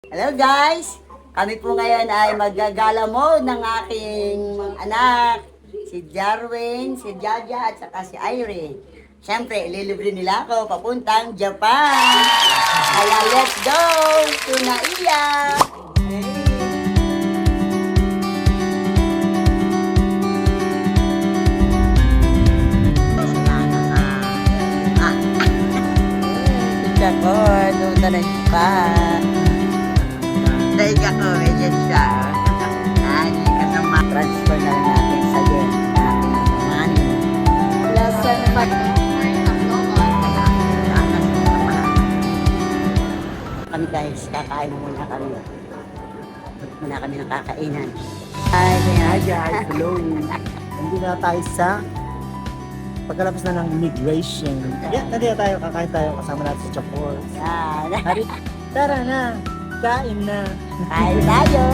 Hello guys! Kami po ngayon ay maggagala mode ng aking anak, si Jarwin, si Jaja at saka si Irene. Siyempre, ililibre nila ako papuntang Japan. Kaya let's go to Naiya! Ako, doon na pa. Dahil ako, medyo siya. Ay, kasama. Transfer na lang natin sa yen. Money. Lesson pa. Kami guys, kakain muna kami. Muna kami ng kakainan. Hi guys, Hello. Hindi na tayo sa pagkalapos na ng immigration. Nandito tayo, kakain tayo kasama natin sa Chapor. Yan. Tara na, kain na. Kain tayo.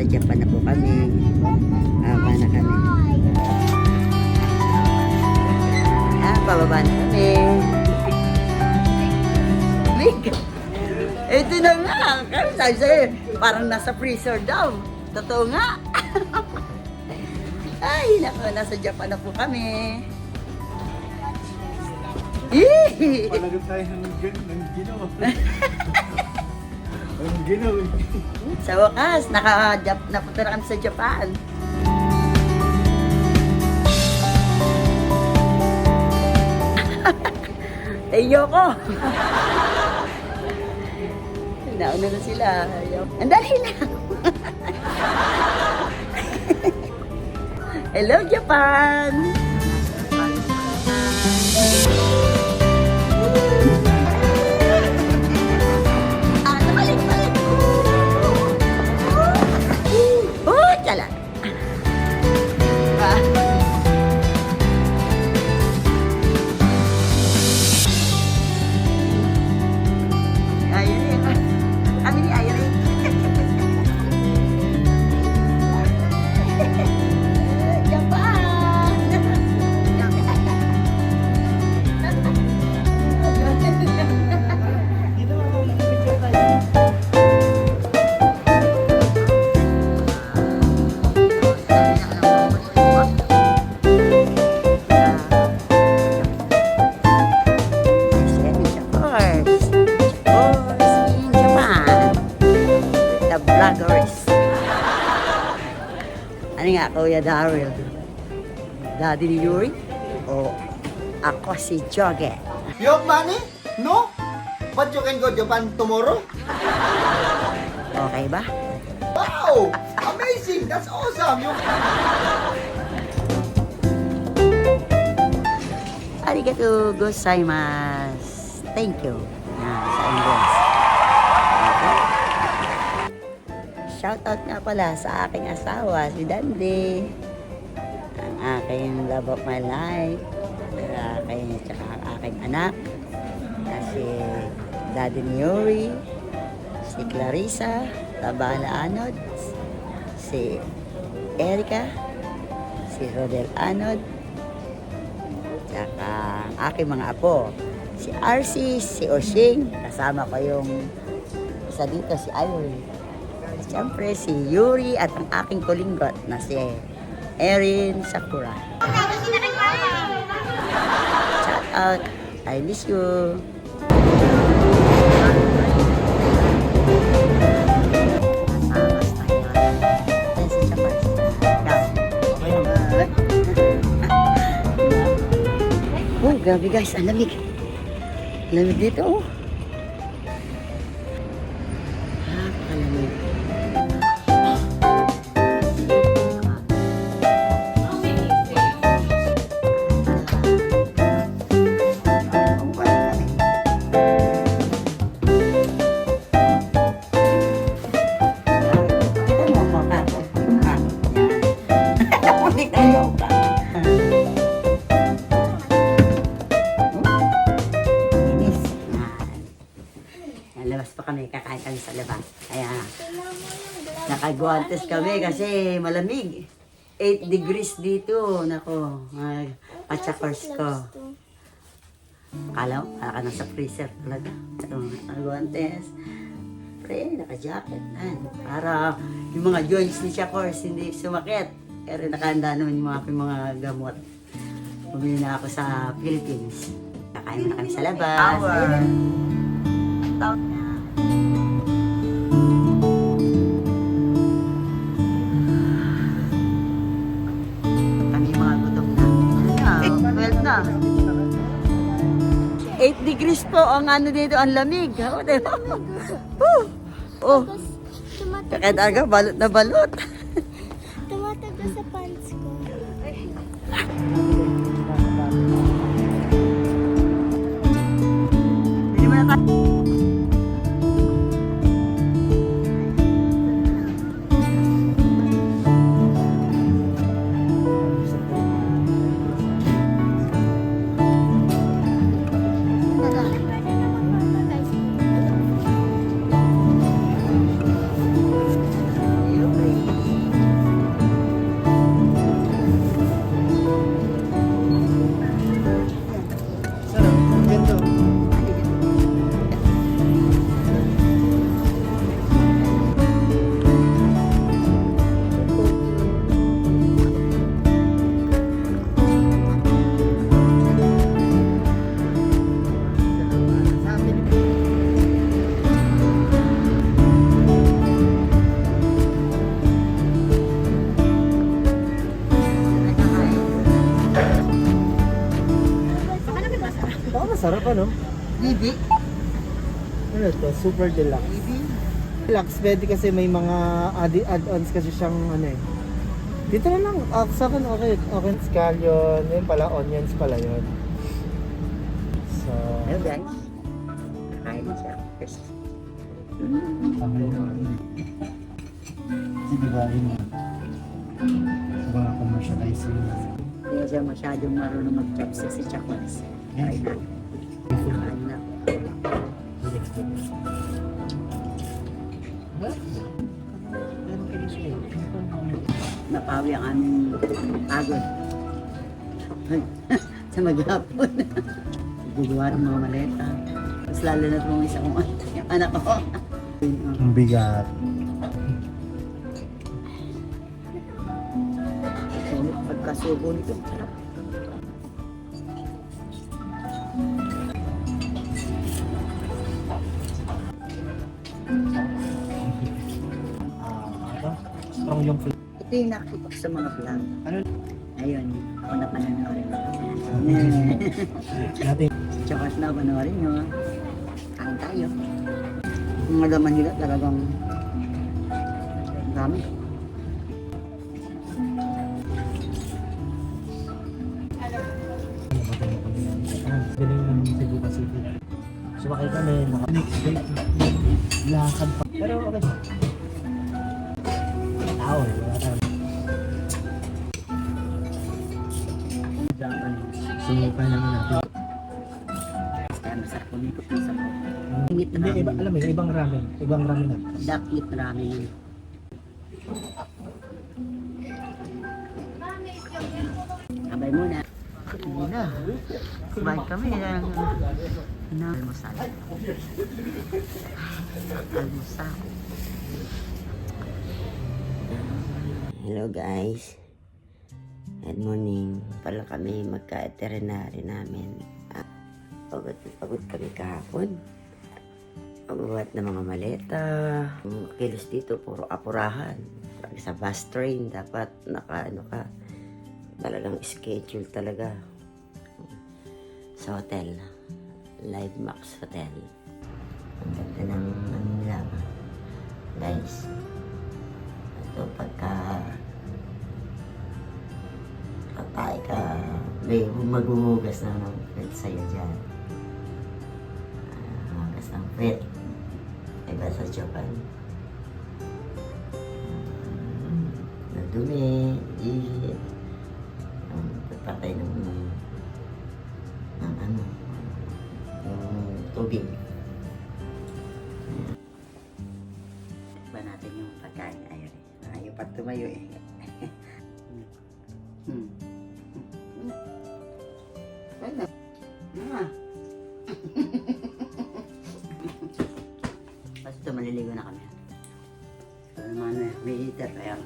Japan na po kami. Aba na kami. Pababa na kami. Ito na nga. Kaya sabi sa'yo, parang nasa freezer daw. Totoo nga. Ay, naku, nasa Japan na po kami. Palagot tayo ng ginaw. Ang ginaw eh. Sa wakas, napunta na kami sa Japan. Ayoko. Nauna na sila. Ang dali lang. Hello, Japan! Ano nga, Kuya Daryl? Daddy ni Yuri? O ako si Joge? You have money? No? But you can go Japan tomorrow? Okay ba? Wow! Amazing! That's awesome! Arigatou gozaimasu. Thank you. Sa English. Shoutout nga pala sa aking asawa, si Dandy. Ang aking love of my life. Tsaka ang aking anak. Si Daddy ni Yuri. Si Clarissa. Tabana Anod. Si Erica. Si Rodel Anod. Tsaka ang aking mga apo. Si RC, si Oshing. Kasama ko yung isa dito, si Irene. Siyempre, si Yuri at ang aking kulinggot na si Erin Sakura. Shout out. I miss you. Oh, grabe guys, ang lamig. Lamig dito, oh. Napakalamig. Ulit tayo. Inis. Lalabas pa kami, kakain kami sa labas. Kaya, nakaguantes kami kasi malamig. 8 degrees dito. Nako, patsakors ko. Akala mo, para ka nasa freezer talaga. Nakaguantes. Pre, naka-jacket. Para yung mga joints ni Chakors hindi sumakit. Pero nakahanda naman yung mga gamot. Bumili na ako sa Philippines. Kakain na kami sa labas. Kami mga gutom na. 12 na. 8 degrees po ang ano dito, ang lamig. Oh, diba? Oh, kakadaga, balot na balot. Tumataga sa pants ko. Hindi mo na tayo. Baka masarap ano? Bibi. Ano to? Super deluxe. Bibi. Deluxe bed kasi may mga add-ons kasi siyang ano eh. Dito na lang, sa akin okay. Okay, scallion, yun pala, onions pala yun. So, Hello guys. Kakain na siya. First. hindi ba yun? Sa mga commercializing. Hindi siya masyadong marunong mag-chopstick si Chakwas. Kain na. Kain na. Napawi ang aming pagod. Sa maghapon. Gugawa ng mga maleta. Mas lalo na itong isa kong yung anak ko. Ang bigat. Pagkasubo nito. Sarap. Strong yung flavor. Ito yung nakikita ko sa mga vlog. Ano? Ayun, ako na pananorin. Natin. Tsaka na panoorin nyo. Kain tayo. Yung mga laman nila talagang dami. Galing ng Cebu Pacific. Sumakay kami, next day, lakad pa. Pero okay. Tao eh, wala tayo. So, kaya naman natin. Kaya masarap po nito po sa Ingit na Hindi, alam mo, ibang ramen. Ibang ramen na. Duck meat ramen. Abay muna. Hindi na. Kumain kami. Almusal. Almusal. Hello guys. Good morning. Pala kami magka-veterinary namin. Pagod kami kahapon. Pagbuhat ng mga maleta. Ang kilos dito, puro apurahan. Pag sa bus train, dapat naka-ano ka. Talagang schedule talaga. Sa hotel. Live Max Hotel. Ang ganda ng ano nila. Guys, ito pagka patay ka, may maghuhugas na ng pet sa'yo dyan. Hugas ng pet. Iba sa Japan. Nadumi, ihit. Ang patay ng ano, yung tubig. Ba natin yung pagkain ay ayaw pa tumayo eh. Ano? Basta maliligo na kami. So naman may heater kaya